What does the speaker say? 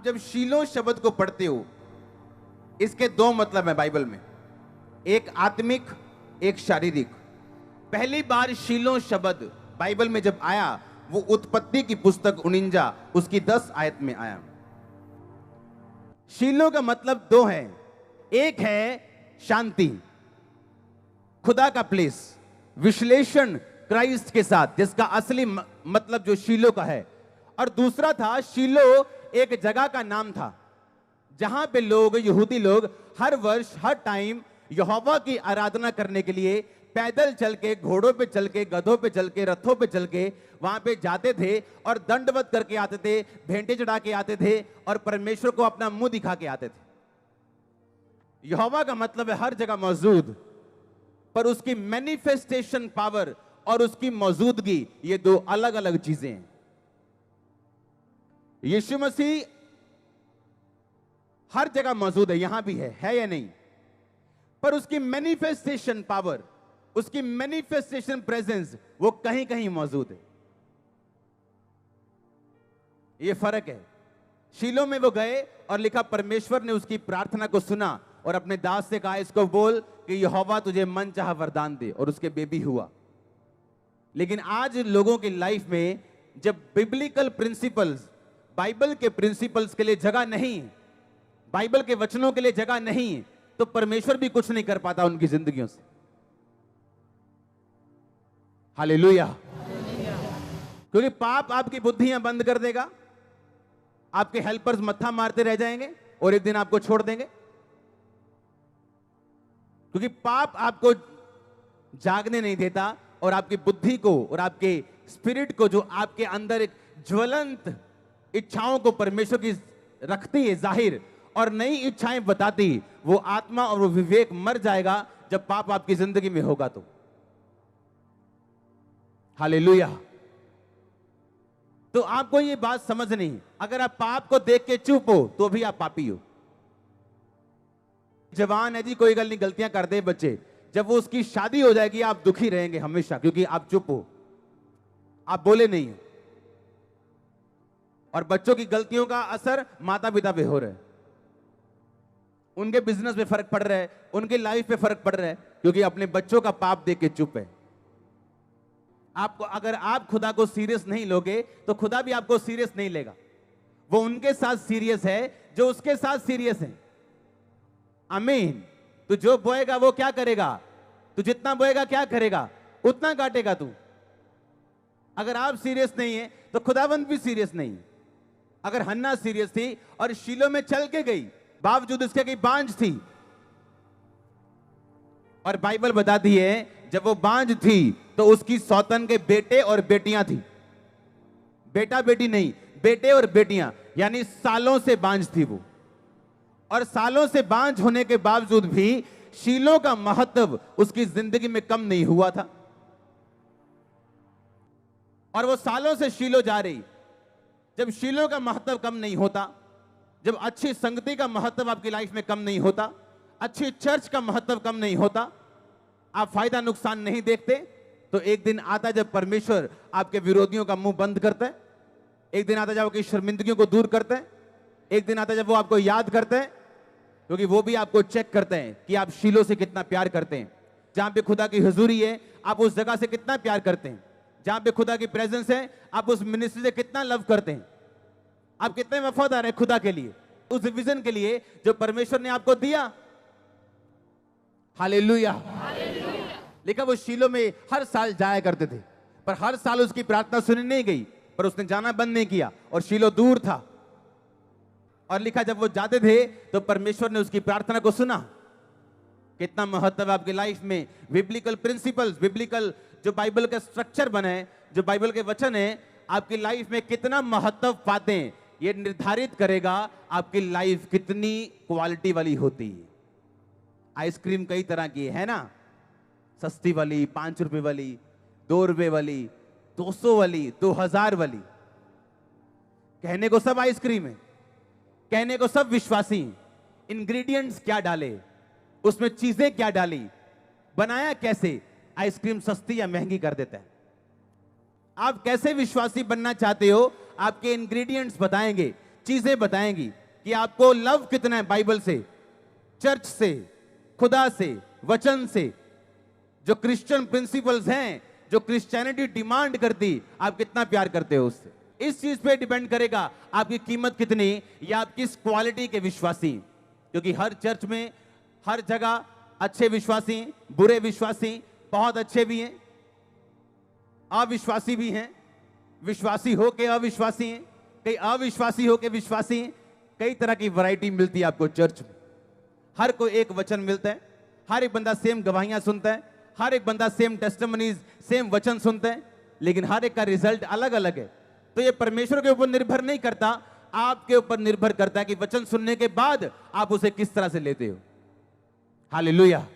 जब शीलो शब्द को पढ़ते हो, इसके दो मतलब है बाइबल में, एक आत्मिक, एक शारीरिक। पहली बार शीलो शब्द बाइबल में जब आया, वो उत्पत्ति की पुस्तक 49 उसकी 10 आयत में आया। शीलो का मतलब दो है, एक है शांति, खुदा का प्लेस, विश्लेषण क्राइस्ट के साथ, जिसका असली मतलब जो शीलो का है। और दूसरा था, शीलो एक जगह का नाम था जहां पे लोग, यहूदी लोग हर वर्ष हर टाइम यहोवा की आराधना करने के लिए पैदल चल के, घोड़ों पे चल के, गधों पे चल के, रथों पे चल के वहां पे जाते थे और दंडवत करके आते थे, भेंटे चढ़ा के आते थे और परमेश्वर को अपना मुंह दिखा के आते थे। यहोवा का मतलब है हर जगह मौजूद, पर उसकी मैनिफेस्टेशन पावर और उसकी मौजूदगी, ये दो अलग अलग चीजें हैं। यीशु मसीह हर जगह मौजूद है, यहां भी है या नहीं? पर उसकी मैनिफेस्टेशन पावर, उसकी मैनिफेस्टेशन प्रेजेंस, वो कहीं कहीं मौजूद है। ये फर्क है। शीलो में वो गए और लिखा, परमेश्वर ने उसकी प्रार्थना को सुना और अपने दास से कहा, इसको बोल कि यहोवा तुझे मन चाहा वरदान दे, और उसके बेबी हुआ। लेकिन आज लोगों की लाइफ में जब बिब्लिकल प्रिंसिपल्स, बाइबल के प्रिंसिपल्स के लिए जगह नहीं, बाइबल के वचनों के लिए जगह नहीं, तो परमेश्वर भी कुछ नहीं कर पाता उनकी जिंदगियों से। हालेलुया। क्योंकि पाप आपकी बुद्धियां बंद कर देगा, आपके हेल्पर्स मत्था मारते रह जाएंगे और एक दिन आपको छोड़ देंगे। क्योंकि पाप आपको जागने नहीं देता और आपकी बुद्धि को और आपके स्पिरिट को, जो आपके अंदर एक ज्वलंत इच्छाओं को परमेश्वर की रखती है जाहिर और नई इच्छाएं बताती, वो आत्मा और वो विवेक मर जाएगा जब पाप आपकी जिंदगी में होगा तो। हालेलुया। तो आपको ये बात समझनी, अगर आप पाप को देख के चुप हो तो भी आप पापी हो। जवान है जी, कोई गल नहीं, गलतियां कर दे बच्चे, जब वो उसकी शादी हो जाएगी आप दुखी रहेंगे हमेशा, क्योंकि आप चुप हो, आप बोले नहीं हो। और बच्चों की गलतियों का असर माता पिता पे हो रहा है, उनके बिजनेस पे फर्क पड़ रहा है, उनके लाइफ पे फर्क पड़ रहा है, क्योंकि अपने बच्चों का पाप देख के चुप है। आपको, अगर आप खुदा को सीरियस नहीं लोगे तो खुदा भी आपको सीरियस नहीं लेगा। वो उनके साथ सीरियस है जो उसके साथ सीरियस है। आमीन। तू जो बोएगा वो क्या करेगा? तू जितना बोएगा क्या करेगा? उतना काटेगा तू। अगर आप सीरियस नहीं है तो खुदावंद भी सीरियस नहीं। अगर हन्ना सीरियस थी और शीलो में चल के गई, बावजूद इसके की बांझ थी, और बाइबल बताती है जब वो बांझ थी तो उसकी सौतन के बेटे और बेटियां थी। बेटा बेटी नहीं, बेटे और बेटियां, यानी सालों से बांझ थी वो। और सालों से बांझ होने के बावजूद भी शीलो का महत्व उसकी जिंदगी में कम नहीं हुआ था। और वो सालों से शीलो जा रही। जब शीलो का महत्व कम नहीं होता, जब अच्छी संगति का महत्व आपकी लाइफ में कम नहीं होता, अच्छी चर्च का महत्व कम नहीं होता, आप फायदा नुकसान नहीं देखते, तो एक दिन आता जब परमेश्वर आपके विरोधियों का मुंह बंद करता है। एक दिन आता जब आपकी शर्मिंदगियों को दूर करता है। एक दिन आता जब वो आपको याद करते हैं, क्योंकि वो भी आपको चेक करते हैं कि आप शीलो से कितना प्यार करते हैं। जहां पे खुदा की हुजूरी है, आप उस जगह से कितना प्यार करते हैं। जहां पे खुदा की प्रेजेंस है, आप उस मिनिस्ट्री से कितना लव करते हैं। आप कितने वफादार हैं खुदा के लिए, उस विजन के लिए जो परमेश्वर ने आपको दिया। हालेलुया। लिखा वो शीलो में हर साल जाया करते थे, पर हर साल उसकी प्रार्थना सुनी नहीं गई, पर उसने जाना बंद नहीं किया, और शीलो दूर था। और लिखा जब वो जाते थे तो परमेश्वर ने उसकी प्रार्थना को सुना। कितना महत्व आपकी लाइफ में बिब्लिकल प्रिंसिपल्स, बिब्लिकल जो बाइबल का स्ट्रक्चर बना है, जो बाइबल के वचन है, आपकी लाइफ में कितना महत्व पाते हैं, ये निर्धारित करेगा आपकी लाइफ कितनी क्वालिटी वाली होती है। आइसक्रीम कई तरह की है ना, सस्ती वाली, 5 रुपए वाली, 2 रुपए वाली, 200 वाली, 2000 वाली। कहने को सब आइसक्रीम है, कहने को सब विश्वासी। इंग्रेडिएंट्स क्या डाले, उसमें चीजें क्या डाली, बनाया कैसे, आइसक्रीम सस्ती या महंगी कर देता है। आप कैसे विश्वासी बनना चाहते हो, आपके इंग्रेडिएंट्स बताएंगे, चीजें बताएंगी। कि आपको लव कितना है बाइबल से, चर्च से, खुदा से, वचन से, जो क्रिश्चियन प्रिंसिपल्स हैं, जो क्रिश्चियनिटी डिमांड करती, आप कितना प्यार करते हो उससे। इस चीज पे डिपेंड करेगा आपकी कीमत कितनी, या आप किस क्वालिटी के विश्वासी। क्योंकि हर चर्च में, हर जगह अच्छे विश्वासी, बुरे विश्वासी, बहुत अच्छे भी हैं, अविश्वासी भी हैं, विश्वासी हो के अविश्वासी हैं, कई अविश्वासी हो के विश्वासी हैं। कई तरह की वैरायटी मिलती है आपको चर्च में। हर कोई एक वचन मिलता है, हर एक बंदा सेम गवाहियां सुनता है, हर एक बंदा सेम टेस्टिमनीज, सेम वचन सुनता है, लेकिन हर एक का रिजल्ट अलग अलग है। तो ये परमेश्वर के ऊपर निर्भर नहीं करता, आपके ऊपर निर्भर करता है कि वचन सुनने के बाद आप उसे किस तरह से लेते हो। हालेलुया।